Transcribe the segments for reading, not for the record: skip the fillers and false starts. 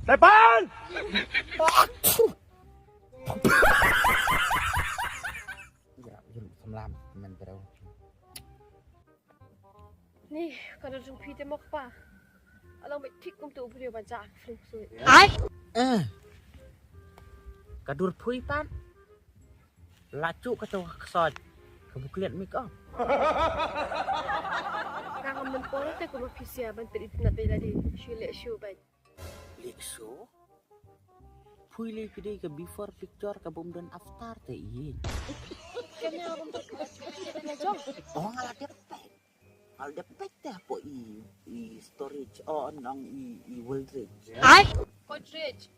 Depan! Ya, yun semlam men pero. Ni, kalau jumpa kita mau apa? Alang baik tik untuk beri baca film suit. Kadur phui pan. Lacu kata kesot. Kebukliat mik op. Kang mempol tak kau berfisia bantu itu nak tadi syulek syul baik. Lihat show. Phui le kede ke before picture ke bom dan after te yin. Kena orang tak kena jom. Oh ngalah depek. Al depek teh po i storage nang i wildridge. Kodrich.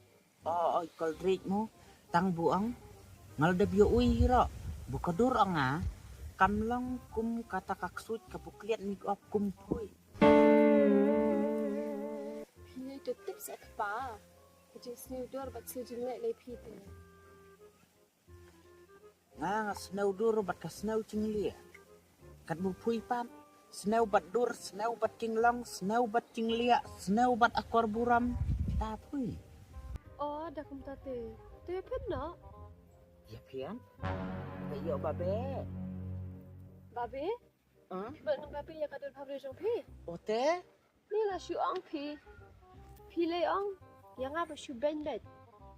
I coldridge mo tang buang ngal de bio ui hira. Bukadur anga kamlang kum kata kaksut kebukliat mik op kum phui. Pilih tu tips apa? Jadi snowdor bat sejeng lek lepi tu. Nga snow dur bat ka snow cinglia. Kat bu phui pan. Snow bat dur, snow bat cinglong, snow bat cinglia, snow bat akor buram. Ta phui. Oh, dah kum tate. Tu pernah? Ya pian. Kayo babe. Babe? Bang babe yang kata babe jom pi. Ote? Ni lah syu ang pi. Pilih ang. Yang apa syu bended.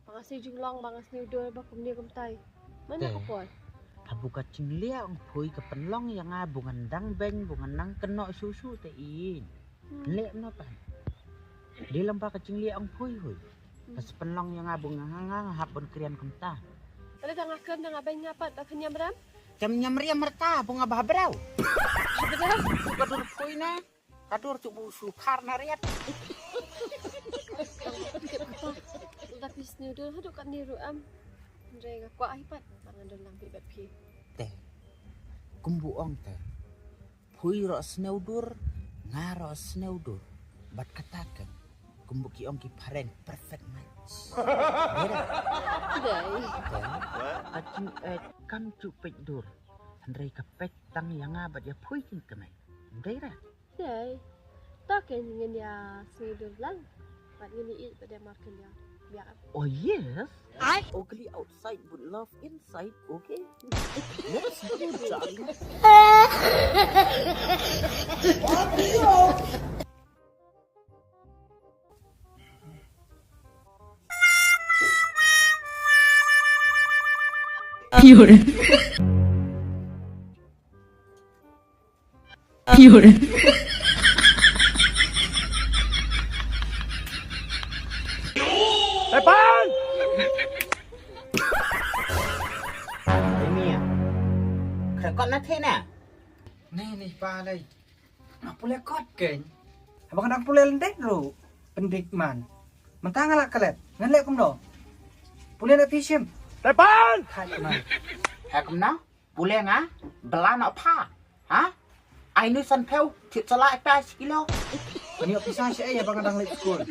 Pangasih jenglang, pangasih snowdor, bakum ni kum tai. Mana kau puan? Abu ka cinglia ang phui ka penlong yang bungan dang beng bungan nang keno susu te in. Lek no pan. Di lempa ka cinglia ang phui hui. Pas penlong yang bungan ngang hapon krian kumta. Ada tengah kan tengah bayi ngapa tak kenyam ram? Jam nyamria merta bunga bahabrau. Betul. Kadur phui na. Kadur cubu sukar nariat. Tapi snowdor haduk kan ni ruam. Mereka kuat ipat tangan dalam bibet pi. Teh. Kumbuong teh. Phui ro snowdur ngaro snowdur. Bat katakan kumbuki ong ki parent perfect match. Beda. Dai. Acing kam cu pek dur. Andrei ka pek tang yang abat ya phui kin kemai. Beda. Dai. Tak kan dengan dia snowdor lang. Bat ini it pada makan dia. Biar Oh yes. Ugly outside but love inside. Okay. Let's go, darling. Pure. Pure. Depan! Ini ya. Krekot na thế nè. Nih pa đây. Nak pulih kot kan? Abang nak pulih lendet ro. Pendik man. Mentang ala kalet. Ngalek kum do. Pulih nak pisim. Depan! Khai man. Hakem na? Boleh ngah? Belan apa? Hah? Ai san phèo thịt salai 8 kilo. Mani op pisah si ay abang dang lek school.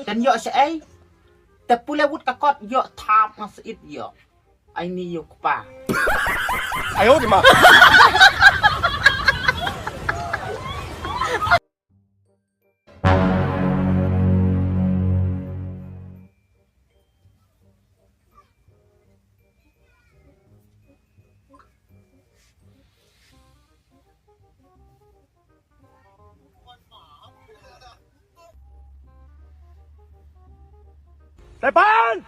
Dan yo se ai. Te puleh wut kakot yo thap mas it yo. Ai ni yo pa. 哎呦我的妈！ Depan!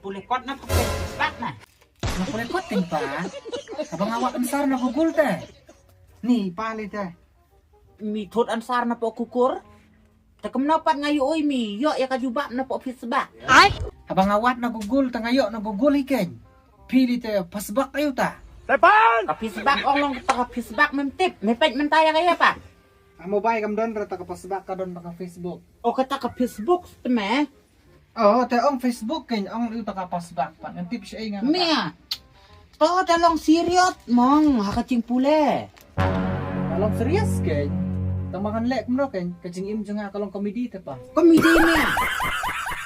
Puleh kot na pakai sebab na. Nak pulih kot kan pa? Abang awak besar nak gugul teh. Nih pa le teh. Mi thot ansar na po kukur. Te kemnopat ngayu oi mi yo ya ka jubab na po fit sebab. Abang awak nak gugul tengah yok nak gugul ikan. Pilih teh pasbak ayo ta. Depan! Ka fit sebab ong long ka fit sebab mentip. Mepet mentaya kaya pa. Amo bay kam don rata ka pasbak ka don ka Facebook. O kata ka Facebook teme. Oh, teh ong Facebook kan ong itu ka pasbak pan. Nanti bisa ingat. Mia. To dalong seriot mong hakacing pule. Kalau serius kan. Tamakan lek mro kan. Kacing im junga kalau komedi teh pa. Komedi mia.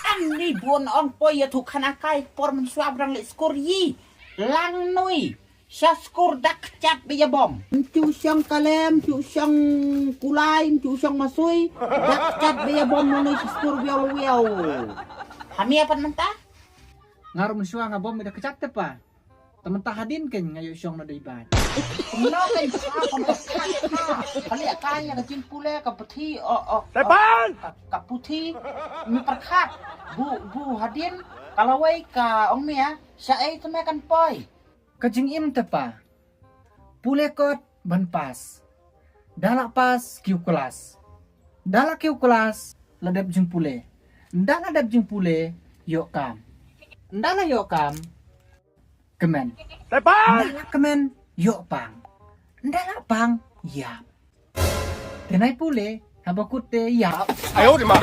Ang ni buon ong po ya tu kanakai por men swab rang le skor yi. lang nui syaskur dak cat beya bom cu syang kalem cu syang kulai cu syang masui dak cat beya bom nui syaskur biau biau hami apa mentah Ngarum syua nga bom ida kecat pa. Temen tahadin kan ngayo syong na daiban. no kan sa kali kaya kecil pule ka peti Depan! ka puti mi perkat bu hadin kalawai ka ong mia sa ai temekan poi Kajing im tepa. Pule kot ban pas. Dalak pas kiu kelas. Dalak kiu kelas ladap jeng pule. Ndak ladap jeng pule yok kam. Ndala yok kam kemen. Depan! Ndala kemen yok pang. Ndala pang yap. Tenai pule habakut te yap. 哎呦我的妈！